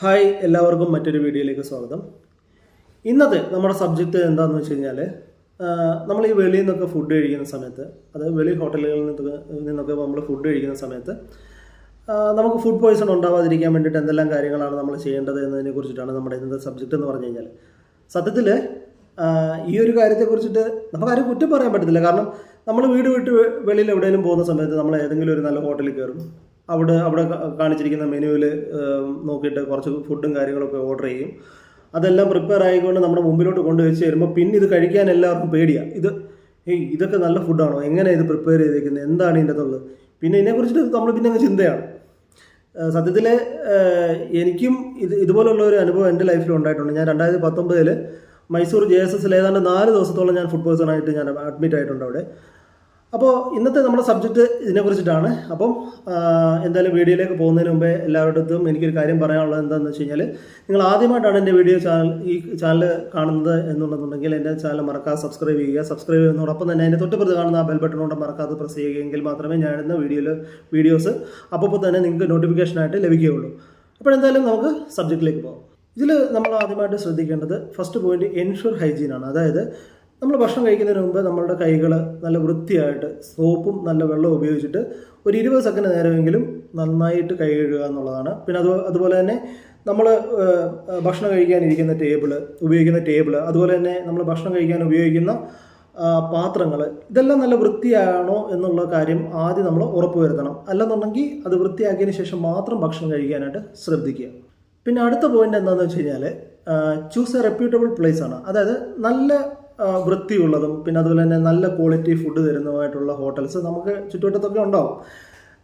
Hi എല്ലാവർക്കും മറ്റൊരു വീഡിയോയിലേക്ക് സ്വാഗതം. ഇന്നത്തെ നമ്മുടെ സബ്ജക്റ്റ് എന്താണെന്ന് വെച്ച് കഴിഞ്ഞാൽ നമ്മൾ ഈ വെളിയിൽ നിന്നൊക്കെ ഫുഡ് കഴിക്കുന്ന സമയത്ത്, അത് വെളി ഹോട്ടലുകളിൽ നിന്നൊക്കെ നമ്മൾ ഫുഡ് കഴിക്കുന്ന സമയത്ത് നമുക്ക് ഫുഡ് പോയ്സൺ ഉണ്ടാവാതിരിക്കാൻ വേണ്ടിയിട്ട് എന്തെല്ലാം കാര്യങ്ങളാണ് നമ്മൾ ചെയ്യേണ്ടത് എന്നതിനെ കുറിച്ചിട്ടാണ് നമ്മുടെ ഇന്നത്തെ സബ്ജക്റ്റ് എന്ന് പറഞ്ഞു കഴിഞ്ഞാൽ. സത്യത്തിൽ ഈ ഒരു കാര്യത്തെക്കുറിച്ചിട്ട് നമുക്കാരും കുറ്റം പറയാൻ പറ്റത്തില്ല. കാരണം നമ്മൾ വീട് വിട്ട് വെളിയിൽ എവിടെയെങ്കിലും പോകുന്ന സമയത്ത് നമ്മൾ ഏതെങ്കിലും ഒരു നല്ല ഹോട്ടലിൽ കയറും. അവിടെ കാണിച്ചിരിക്കുന്ന മെനുവിൽ നോക്കിയിട്ട് കുറച്ച് ഫുഡും കാര്യങ്ങളൊക്കെ ഓർഡർ ചെയ്യും. അതെല്ലാം പ്രിപ്പയർ ആയിക്കൊണ്ട് നമ്മുടെ മുമ്പിലോട്ട് കൊണ്ടുവച്ച് തരുമ്പോൾ പിന്നെ ഇത് കഴിക്കാൻ എല്ലാവർക്കും പേടിയാണ്. ഇതൊക്കെ നല്ല ഫുഡാണോ, എങ്ങനെ ഇത് പ്രിപ്പയർ ചെയ്തേക്കുന്നത്, എന്താണ് ഇതിൻ്റെ അകത്തുള്ളത്, പിന്നെ ഇതിനെക്കുറിച്ചിട്ട് നമ്മൾ പിന്നെ അങ്ങ് ചിന്തയാണ്. സത്യത്തിൽ എനിക്കും ഇതുപോലുള്ള ഒരു അനുഭവം എൻ്റെ ലൈഫിൽ ഉണ്ടായിട്ടുണ്ട്. ഞാൻ 2019 മൈസൂർ JSSൽ ഏതാണ്ട് 4 ദിവസത്തോളം ഞാൻ ഫുഡ് പോയ്സൺ ആയിട്ട് ഞാൻ അഡ്മിറ്റ് ആയിട്ടുണ്ട് അവിടെ. അപ്പോൾ ഇന്നത്തെ നമ്മുടെ സബ്ജക്റ്റ് ഇതിനെക്കുറിച്ചിട്ടാണ്. അപ്പം എന്തായാലും വീഡിയോയിലേക്ക് പോകുന്നതിന് മുമ്പേ എല്ലാവരുടെയും എനിക്കൊരു കാര്യം പറയാനുള്ളത് എന്താണെന്ന് വെച്ച് കഴിഞ്ഞാൽ, നിങ്ങൾ ആദ്യമായിട്ടാണ് എൻ്റെ ഈ ചാനൽ കാണുന്നത് എന്നുണ്ടെന്നുണ്ടെങ്കിൽ എൻ്റെ ചാനൽ മറക്കാതെ സബ്സ്ക്രൈബ് ചെയ്യുക. സബ്സ്ക്രൈബ് ചെയ്യുന്നതോടൊപ്പം തന്നെ അതിൻ്റെ തൊട്ടുപുറത്ത് കാണുന്ന ആ ബെൽ ബട്ടണോടെ മറക്കാതെ പ്രസ് ചെയ്യുകയെങ്കിൽ മാത്രമേ ഞാൻ ഇടുന്ന വീഡിയോസ് അപ്പോൾ തന്നെ നിങ്ങൾക്ക് നോട്ടിഫിക്കേഷനായിട്ട് ലഭിക്കുകയുള്ളൂ. അപ്പോൾ എന്തായാലും നമുക്ക് സബ്ജക്റ്റിലേക്ക് പോകാം. ഇതിൽ നമ്മൾ ആദ്യമായിട്ട് ശ്രദ്ധിക്കേണ്ടത് ഫസ്റ്റ് പോയിന്റ് എൻഷുർ ഹൈജീനാണ്. അതായത് നമ്മൾ ഭക്ഷണം കഴിക്കുന്നതിന് മുമ്പ് നമ്മളുടെ കൈകൾ നല്ല വൃത്തിയായിട്ട് സോപ്പും നല്ല വെള്ളവും ഉപയോഗിച്ചിട്ട് ഒരു 20 സെക്കൻഡ് നേരമെങ്കിലും നന്നായിട്ട് കൈ കഴുകുക എന്നുള്ളതാണ്. പിന്നെ അതുപോലെ തന്നെ നമ്മൾ ഭക്ഷണം കഴിക്കാനിരിക്കുന്ന ഉപയോഗിക്കുന്ന ടേബിള്, അതുപോലെ തന്നെ നമ്മൾ ഭക്ഷണം കഴിക്കാൻ ഉപയോഗിക്കുന്ന പാത്രങ്ങൾ, ഇതെല്ലാം നല്ല വൃത്തിയാണോ എന്നുള്ള കാര്യം ആദ്യം നമ്മൾ ഉറപ്പുവരുത്തണം. അല്ലെന്നുണ്ടെങ്കിൽ അത് വൃത്തിയാക്കിയതിന് ശേഷം മാത്രം ഭക്ഷണം കഴിക്കാനായിട്ട് ശ്രദ്ധിക്കുക. പിന്നെ അടുത്ത പോയിന്റ് എന്താണെന്ന് വെച്ച് കഴിഞ്ഞാൽ, ചൂസ് എ റെപ്യൂട്ടബിൾ പ്ലേസ് ആണ്. അതായത് നല്ല വൃത്തിയുള്ളതും പിന്നെ അതുപോലെ തന്നെ നല്ല ക്വാളിറ്റി ഫുഡ് തരുന്നതുമായിട്ടുള്ള ഹോട്ടൽസ് നമുക്ക് ചുറ്റുവട്ടത്തൊക്കെ ഉണ്ടാവും.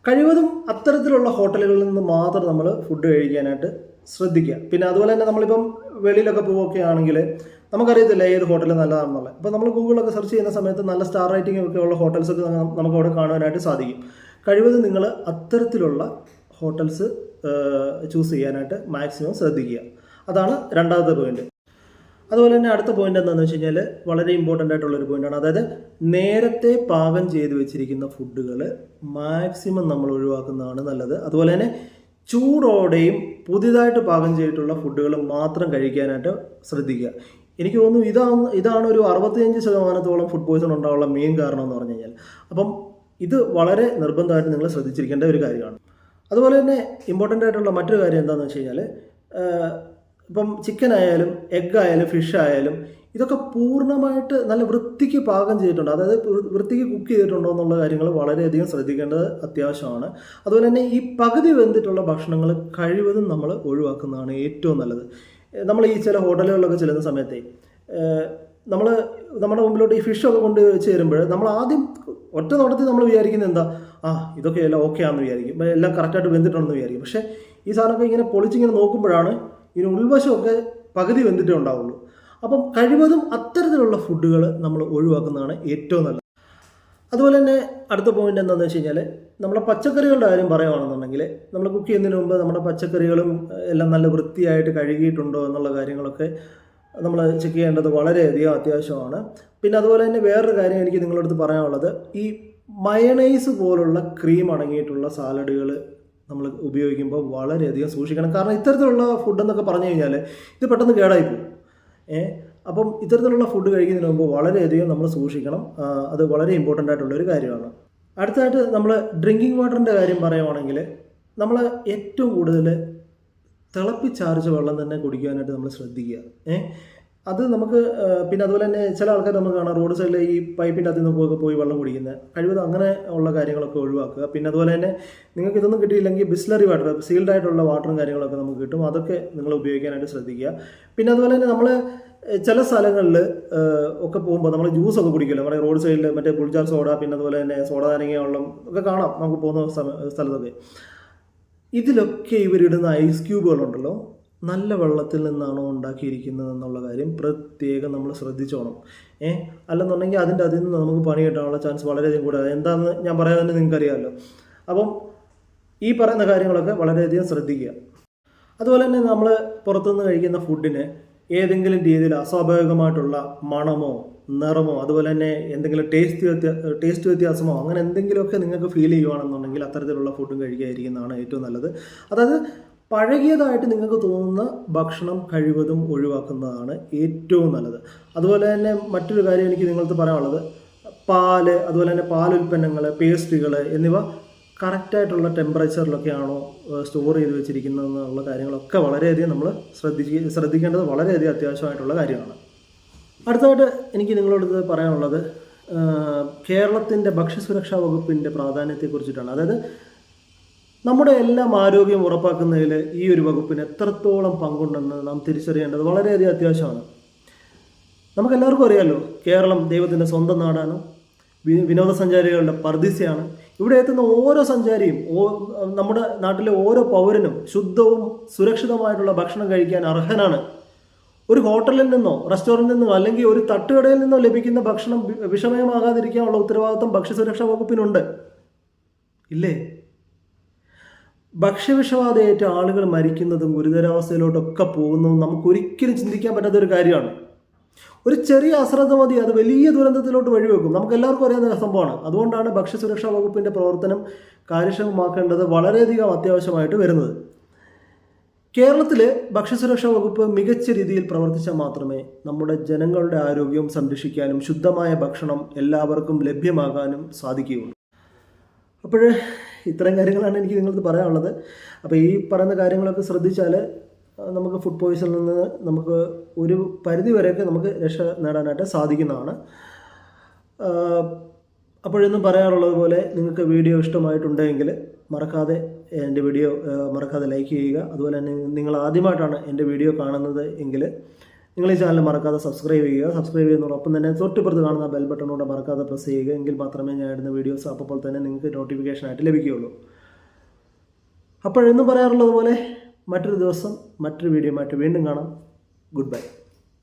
കഴിവതും അത്തരത്തിലുള്ള ഹോട്ടലുകളിൽ നിന്ന് മാത്രം നമ്മൾ ഫുഡ് കഴിക്കാനായിട്ട് ശ്രദ്ധിക്കുക. പിന്നെ അതുപോലെ തന്നെ നമ്മളിപ്പം വെളിയിലൊക്കെ പോവുകയൊക്കെ ആണെങ്കിൽ നമുക്കറിയത്തില്ല ഏത് ഹോട്ടൽ നല്ലതാണെന്നുള്ളത്. അപ്പോൾ നമ്മൾ ഗൂഗിളൊക്കെ സെർച്ച് ചെയ്യുന്ന സമയത്ത് നല്ല സ്റ്റാർ റേറ്റിംഗ് ഒക്കെ ഉള്ള ഹോട്ടൽസൊക്കെ നമുക്ക് അവിടെ കാണുവാനായിട്ട് സാധിക്കും. കഴിവതും നിങ്ങൾ അത്തരത്തിലുള്ള ഹോട്ടൽസ് ചൂസ് ചെയ്യാനായിട്ട് മാക്സിമം ശ്രദ്ധിക്കുക. അതാണ് രണ്ടാമത്തെ പോയിന്റ്. അതുപോലെ തന്നെ അടുത്ത പോയിന്റ് എന്താണെന്ന് വെച്ച് കഴിഞ്ഞാൽ, വളരെ ഇമ്പോർട്ടൻ്റ് ആയിട്ടുള്ളൊരു പോയിന്റാണ്. അതായത് നേരത്തെ പാകം ചെയ്ത് വെച്ചിരിക്കുന്ന ഫുഡുകൾ മാക്സിമം നമ്മൾ ഒഴിവാക്കുന്നതാണ് നല്ലത്. അതുപോലെ തന്നെ ചൂടോടെയും പുതിയതായിട്ട് പാകം ചെയ്തിട്ടുള്ള ഫുഡുകൾ മാത്രം കഴിക്കാനായിട്ട് ശ്രദ്ധിക്കുക. എനിക്ക് തോന്നുന്നു ഇതാണ് ഒരു 65% ഫുഡ് പോയ്സൺ ഉണ്ടാകാനുള്ള മെയിൻ കാരണം എന്ന് പറഞ്ഞു കഴിഞ്ഞാൽ. അപ്പം ഇത് വളരെ നിർബന്ധമായിട്ട് നിങ്ങൾ ശ്രദ്ധിച്ചിരിക്കേണ്ട ഒരു കാര്യമാണ്. അതുപോലെ തന്നെ ഇമ്പോർട്ടൻ്റ് ആയിട്ടുള്ള മറ്റൊരു കാര്യം എന്താണെന്ന് വെച്ച് കഴിഞ്ഞാൽ, ഇപ്പം ചിക്കൻ ആയാലും എഗ് ആയാലും ഫിഷ് ആയാലും ഇതൊക്കെ പൂർണ്ണമായിട്ട് നല്ല വൃത്തിക്ക് പാകം ചെയ്തിട്ടുണ്ട്, അതായത് വൃത്തിക്ക് കുക്ക് ചെയ്തിട്ടുണ്ടോ എന്നുള്ള കാര്യങ്ങൾ വളരെയധികം ശ്രദ്ധിക്കേണ്ടത് അത്യാവശ്യമാണ്. അതുപോലെ തന്നെ ഈ പകുതി വെന്തിട്ടുള്ള ഭക്ഷണങ്ങൾ കഴിവതും നമ്മൾ ഒഴിവാക്കുന്നതാണ് ഏറ്റവും നല്ലത്. നമ്മൾ ഈ ചില ഹോട്ടലുകളിലൊക്കെ ചെല്ലുന്ന സമയത്തെ നമ്മുടെ മുമ്പിലോട്ട് ഈ ഫിഷൊക്കെ കൊണ്ട് വെച്ച് തരുമ്പോൾ നമ്മൾ ആദ്യം ഒറ്റ നോട്ടത്തിൽ നമ്മൾ വിചാരിക്കുന്നത് എന്താ, ഇതൊക്കെ എല്ലാം ഓക്കെ ആണെന്ന് വിചാരിക്കും, എല്ലാം കറക്റ്റായിട്ട് വെന്തിട്ടുണ്ടെന്ന് വിചാരിക്കും. പക്ഷേ ഈ സാധനമൊക്കെ ഇങ്ങനെ പൊളിച്ചിങ്ങനെ നോക്കുമ്പോഴാണ് ഇതിന് ഉൾവശമൊക്കെ പകുതി വെന്തിട്ടേ ഉണ്ടാവുള്ളൂ. അപ്പം കഴിവതും അത്തരത്തിലുള്ള ഫുഡുകൾ നമ്മൾ ഒഴിവാക്കുന്നതാണ് ഏറ്റവും നല്ലത്. അതുപോലെ തന്നെ അടുത്ത പോയിന്റ് എന്താണെന്ന് വെച്ച് കഴിഞ്ഞാൽ, നമ്മുടെ പച്ചക്കറികളുടെ കാര്യം പറയുകയാണെന്നുണ്ടെങ്കിൽ, നമ്മൾ കുക്ക് ചെയ്യുന്നതിന് മുമ്പ് നമ്മുടെ പച്ചക്കറികളും എല്ലാം നല്ല വൃത്തിയായിട്ട് കഴുകിയിട്ടുണ്ടോ എന്നുള്ള കാര്യങ്ങളൊക്കെ നമ്മൾ ചെക്ക് ചെയ്യേണ്ടത് വളരെയധികം അത്യാവശ്യമാണ്. പിന്നെ അതുപോലെ തന്നെ വേറൊരു കാര്യം എനിക്ക് നിങ്ങളുടെ അടുത്ത് പറയാനുള്ളത്, ഈ മയണൈസ് പോലുള്ള ക്രീം അടങ്ങിയിട്ടുള്ള സാലഡുകൾ നമ്മൾ ഉപയോഗിക്കുമ്പോൾ വളരെയധികം സൂക്ഷിക്കണം. കാരണം ഇത്തരത്തിലുള്ള ഫുഡ് എന്നൊക്കെ പറഞ്ഞു കഴിഞ്ഞാൽ ഇത് പെട്ടെന്ന് കേടായി പോകും. അപ്പം ഇത്തരത്തിലുള്ള ഫുഡ് കഴിക്കുന്നതിന് മുമ്പ് വളരെയധികം നമ്മൾ സൂക്ഷിക്കണം. അത് വളരെ ഇമ്പോർട്ടൻ്റ് ആയിട്ടുള്ളൊരു കാര്യമാണ്. അടുത്തതായിട്ട് നമ്മൾ ഡ്രിങ്കിങ് വാട്ടറിൻ്റെ കാര്യം പറയുവാണെങ്കിൽ, നമ്മൾ ഏറ്റവും കൂടുതൽ തിളപ്പിച്ചാറിച്ച വെള്ളം തന്നെ കുടിക്കാനായിട്ട് നമ്മൾ ശ്രദ്ധിക്കുക. അത് നമുക്ക് പിന്നെ അതുപോലെ തന്നെ ചില ആൾക്കാർ നമുക്ക് കാണാം റോഡ് സൈഡിൽ ഈ പൈപ്പിൻ്റെ അതിൽ നിന്നൊക്കെ പോയി വെള്ളം കുടിക്കുന്നത്. കഴിവതും അങ്ങനെ ഉള്ള കാര്യങ്ങളൊക്കെ ഒഴിവാക്കുക. പിന്നെ അതുപോലെ തന്നെ നിങ്ങൾക്ക് ഇതൊന്നും കിട്ടിയില്ലെങ്കിൽ ബിസ്ലറി വാട്ടർ, സീൽഡ് ആയിട്ടുള്ള വാട്ടറും കാര്യങ്ങളൊക്കെ നമുക്ക് കിട്ടും, അതൊക്കെ നിങ്ങൾ ഉപയോഗിക്കാനായിട്ട് ശ്രദ്ധിക്കുക. പിന്നെ അതുപോലെ തന്നെ നമ്മൾ ചില സ്ഥലങ്ങളിൽ ഒക്കെ പോകുമ്പോൾ നമ്മൾ ജ്യൂസൊക്കെ കുടിക്കില്ല, നമ്മുടെ റോഡ് സൈഡിൽ മറ്റേ പുളിച്ചാർ സോഡ, പിന്നെ അതുപോലെ തന്നെ സോഡ നാരങ്ങ വെള്ളം ഒക്കെ കാണാം നമുക്ക് പോകുന്ന സ്ഥലത്തൊക്കെ. ഇതിലൊക്കെ ഇവരിടുന്ന ഐസ് ക്യൂബുകളുണ്ടല്ലോ, നല്ല വെള്ളത്തിൽ നിന്നാണോ ഉണ്ടാക്കിയിരിക്കുന്നത് എന്നുള്ള കാര്യം പ്രത്യേകം നമ്മൾ ശ്രദ്ധിച്ചോണം. അല്ലെന്നുണ്ടെങ്കിൽ അതിൽ നിന്ന് നമുക്ക് പണി കിട്ടാനുള്ള ചാൻസ് വളരെയധികം കൂടുതൽ. എന്താണെന്ന് ഞാൻ പറയാതെ നിങ്ങൾക്കറിയാമല്ലോ. അപ്പം ഈ പറയുന്ന കാര്യങ്ങളൊക്കെ വളരെയധികം ശ്രദ്ധിക്കുക. അതുപോലെ തന്നെ നമ്മൾ പുറത്തുനിന്ന് കഴിക്കുന്ന ഫുഡിന് ഏതെങ്കിലും രീതിയിൽ അസ്വാഭാവികമായിട്ടുള്ള മണമോ നിറമോ അതുപോലെ തന്നെ എന്തെങ്കിലും ടേസ്റ്റ് വ്യത്യാസമോ അങ്ങനെ എന്തെങ്കിലുമൊക്കെ നിങ്ങൾക്ക് ഫീൽ ചെയ്യുകയാണെന്നുണ്ടെങ്കിൽ അത്തരത്തിലുള്ള ഫുഡും കഴിക്കാതിരിക്കുന്നതാണ് ഏറ്റവും നല്ലത്. അതായത് പഴകിയതായിട്ട് നിങ്ങൾക്ക് തോന്നുന്ന ഭക്ഷണം കഴിവതും ഒഴിവാക്കുന്നതാണ് ഏറ്റവും നല്ലത്. അതുപോലെ തന്നെ മറ്റൊരു കാര്യം എനിക്ക് നിങ്ങൾക്ക് പറയാനുള്ളത്, പാല്, അതുപോലെ തന്നെ പാലുൽപ്പന്നങ്ങൾ, പേസ്ട്രികൾ എന്നിവ കറക്റ്റായിട്ടുള്ള ടെമ്പറേച്ചറിലൊക്കെയാണോ സ്റ്റോർ ചെയ്ത് വെച്ചിരിക്കുന്നതെന്നുള്ള കാര്യങ്ങളൊക്കെ വളരെയധികം നമ്മൾ ശ്രദ്ധിക്കേണ്ടത് വളരെയധികം അത്യാവശ്യമായിട്ടുള്ള കാര്യമാണ്. അടുത്തതായിട്ട് എനിക്ക് നിങ്ങളോട് പറയാനുള്ളത് കേരളത്തിൻ്റെ ഭക്ഷ്യസുരക്ഷാ വകുപ്പിൻ്റെ പ്രാധാന്യത്തെക്കുറിച്ചിട്ടാണ്. അതായത് നമ്മുടെ എല്ലാം ആരോഗ്യം ഉറപ്പാക്കുന്നതിൽ ഈ ഒരു വകുപ്പിന് എത്രത്തോളം പങ്കുണ്ടെന്ന് നാം തിരിച്ചറിയേണ്ടത് വളരെയധികം അത്യാവശ്യമാണ്. നമുക്കെല്ലാവർക്കും അറിയാമല്ലോ, കേരളം ദൈവത്തിൻ്റെ സ്വന്തം നാടാണ്, വിനോദസഞ്ചാരികളുടെ പർദീസയാണ്. ഇവിടെ എത്തുന്ന ഓരോ സഞ്ചാരിയും നമ്മുടെ നാട്ടിലെ ഓരോ പൗരനും ശുദ്ധവും സുരക്ഷിതമായിട്ടുള്ള ഭക്ഷണം കഴിക്കാൻ അർഹനാണ്. ഒരു ഹോട്ടലിൽ നിന്നോ റെസ്റ്റോറൻറ്റിൽ നിന്നോ അല്ലെങ്കിൽ ഒരു തട്ടുകടയിൽ നിന്നോ ലഭിക്കുന്ന ഭക്ഷണം വിഷമയമാകാതിരിക്കാനുള്ള ഉത്തരവാദിത്വം ഭക്ഷ്യസുരക്ഷാ വകുപ്പിനുണ്ട്, ഇല്ലേ? ഭക്ഷ്യവിഷബാധയേറ്റ ആളുകൾ മരിക്കുന്നതും ഗുരുതരാവസ്ഥയിലോട്ടൊക്കെ പോകുന്നതും നമുക്കൊരിക്കലും ചിന്തിക്കാൻ പറ്റാത്തൊരു കാര്യമാണ്. ഒരു ചെറിയ അശ്രദ്ധ മതി, അത് വലിയ ദുരന്തത്തിലോട്ട് വഴിവെക്കും. നമുക്ക് എല്ലാവർക്കും അറിയാവുന്ന സംഭവമാണ്. അതുകൊണ്ടാണ് ഭക്ഷ്യസുരക്ഷാ വകുപ്പിൻ്റെ പ്രവർത്തനം കാര്യക്ഷമമാക്കേണ്ടത് വളരെയധികം അത്യാവശ്യമായിട്ട് വരുന്നത്. കേരളത്തിൽ ഭക്ഷ്യസുരക്ഷാ വകുപ്പ് മികച്ച രീതിയിൽ പ്രവർത്തിച്ചാൽ മാത്രമേ നമ്മുടെ ജനങ്ങളുടെ ആരോഗ്യം സംരക്ഷിക്കാനും ശുദ്ധമായ ഭക്ഷണം എല്ലാവർക്കും ലഭ്യമാകാനും സാധിക്കുകയുള്ളൂ. അപ്പോൾ ഇത്തരം കാര്യങ്ങളാണ് എനിക്ക് നിങ്ങൾക്ക് പറയാനുള്ളത്. അപ്പോൾ ഈ പറയുന്ന കാര്യങ്ങളൊക്കെ ശ്രദ്ധിച്ചാൽ നമുക്ക് ഫുഡ് പോയ്സണിൽ നിന്ന് നമുക്ക് ഒരു പരിധി വരെയൊക്കെ നമുക്ക് രക്ഷ നേടാനായിട്ട് സാധിക്കുന്നതാണ്. അപ്പോഴൊന്നും പറയാറുള്ളത് പോലെ നിങ്ങൾക്ക് വീഡിയോ ഇഷ്ടമായിട്ടുണ്ടെങ്കിൽ മറക്കാതെ എൻ്റെ വീഡിയോ മറക്കാതെ ലൈക്ക് ചെയ്യുക. അതുപോലെ തന്നെ നിങ്ങൾ ആദ്യമായിട്ടാണ് എൻ്റെ വീഡിയോ കാണുന്നത് എങ്കിൽ നിങ്ങൾ ഈ ചാനൽ മറക്കാതെ സബ്സ്ക്രൈബ് ചെയ്യുക. സബ്സ്ക്രൈബ് ചെയ്യുന്നതോടൊപ്പം തന്നെ തൊട്ടിപ്പുറത്ത് കാണുന്ന ബെൽ ബട്ടണോടെ മറക്കാതെ പ്രസ് ചെയ്യുക. എങ്കിൽ മാത്രമേ ഞാൻ ഇടുന്ന വീഡിയോസ് അപ്പോൾ തന്നെ നിങ്ങൾക്ക് നോട്ടിഫിക്കേഷനായിട്ട് ലഭിക്കുകയുള്ളൂ. അപ്പോഴെന്നും പറയാറുള്ളത് പോലെ മറ്റൊരു ദിവസം മറ്റൊരു വീഡിയോ ആയിട്ട് വീണ്ടും കാണാം. Good bye.